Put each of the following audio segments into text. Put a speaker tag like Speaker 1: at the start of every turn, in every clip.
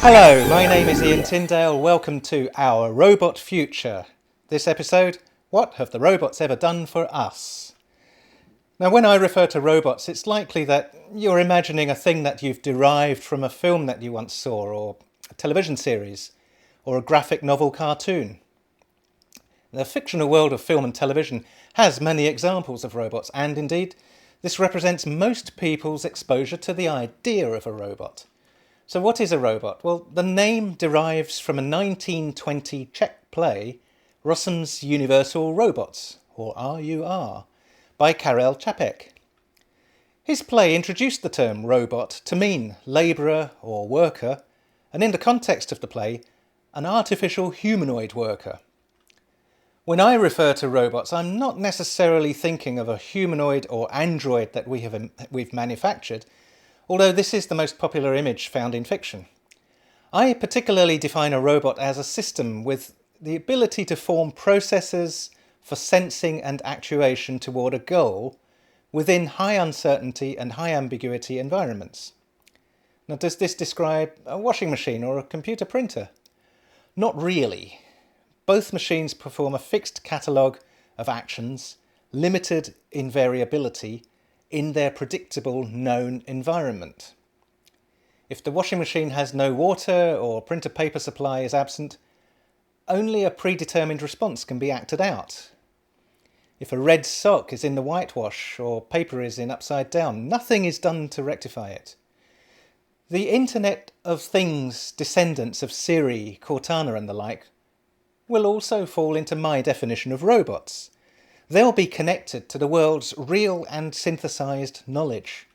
Speaker 1: Hello, my name is Ian Tyndale. Welcome to Our Robot Future. This episode, what have the robots ever done for us? Now, when I refer to robots, it's likely that you're imagining a thing that you've derived from a film that you once saw, or a television series, or a graphic novel cartoon. The fictional world of film and television has many examples of robots, and indeed, this represents most people's exposure to the idea of a robot. So what is a robot? Well, the name derives from a 1920 Czech play, Rossum's Universal Robots, or RUR, by Karel Čapek. His play introduced the term robot to mean labourer or worker, and in the context of the play, an artificial humanoid worker. When I refer to robots, I'm not necessarily thinking of a humanoid or android that we've manufactured, although this is the most popular image found in fiction. I particularly define a robot as a system with the ability to form processes for sensing and actuation toward a goal within high uncertainty and high ambiguity environments. Now, does this describe a washing machine or a computer printer? Not really. Both machines perform a fixed catalogue of actions, limited in variability, in their predictable known environment. If the washing machine has no water or printer paper supply is absent, only a predetermined response can be acted out. If a red sock is in the whitewash or paper is in upside down, nothing is done to rectify it. The Internet of Things descendants of Siri, Cortana and the like will also fall into my definition of robots. They'll be connected to the world's real and synthesized knowledge.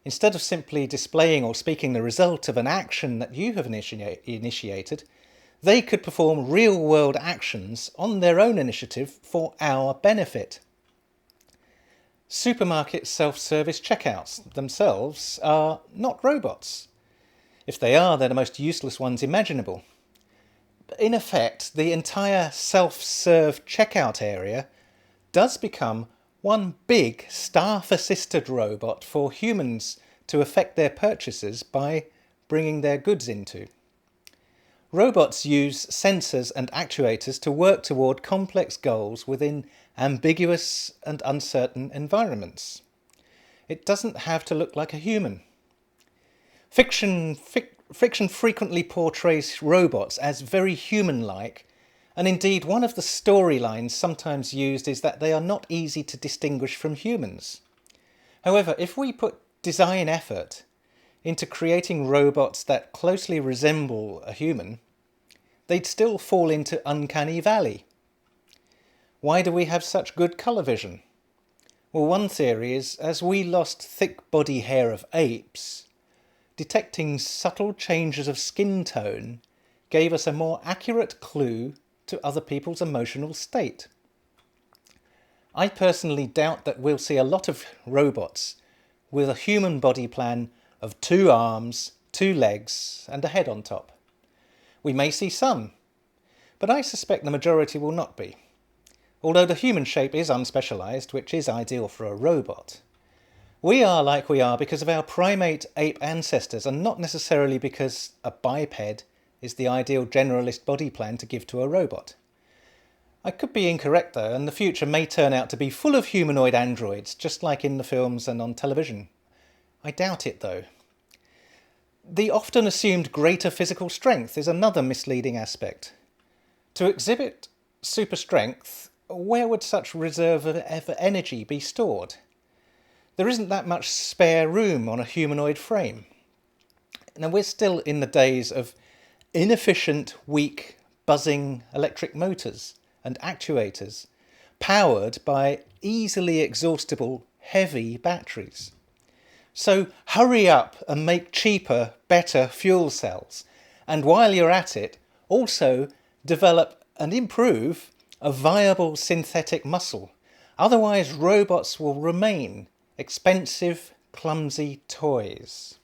Speaker 1: Instead of simply displaying or speaking the result of an action that you have initiated, they could perform real-world actions on their own initiative for our benefit. Supermarket self-service checkouts themselves are not robots. If they are, they're the most useless ones imaginable. In effect, the entire self-serve checkout area does become one big staff-assisted robot for humans to effect their purchases by bringing their goods into. Robots use sensors and actuators to work toward complex goals within ambiguous and uncertain environments. It doesn't have to look like a human. Fiction frequently portrays robots as very human-like, and indeed one of the storylines sometimes used is that they are not easy to distinguish from humans. However, if we put design effort into creating robots that closely resemble a human, they'd still fall into uncanny valley. Why do we have such good colour vision? Well, one theory is, as we lost thick body hair of apes, detecting subtle changes of skin tone gave us a more accurate clue to other people's emotional state. I personally doubt that we'll see a lot of robots with a human body plan of 2 arms, 2 legs and a head on top. We may see some, but I suspect the majority will not be, although the human shape is unspecialised, which is ideal for a robot. We are like we are because of our primate ape ancestors, and not necessarily because a biped is the ideal generalist body plan to give to a robot. I could be incorrect though, and the future may turn out to be full of humanoid androids, just like in the films and on television. I doubt it though. The often assumed greater physical strength is another misleading aspect. To exhibit super strength, where would such reserve of energy be stored? There isn't that much spare room on a humanoid frame. Now, we're still in the days of inefficient, weak, buzzing electric motors and actuators, powered by easily exhaustible, heavy batteries. So hurry up and make cheaper, better fuel cells. And while you're at it, also develop and improve a viable synthetic muscle. Otherwise, robots will remain expensive, clumsy toys.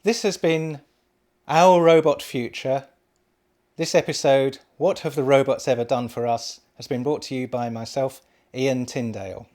Speaker 1: This has been Our Robot Future. This episode, What Have the Robots Ever Done for Us?, has been brought to you by myself, Ian Tyndale.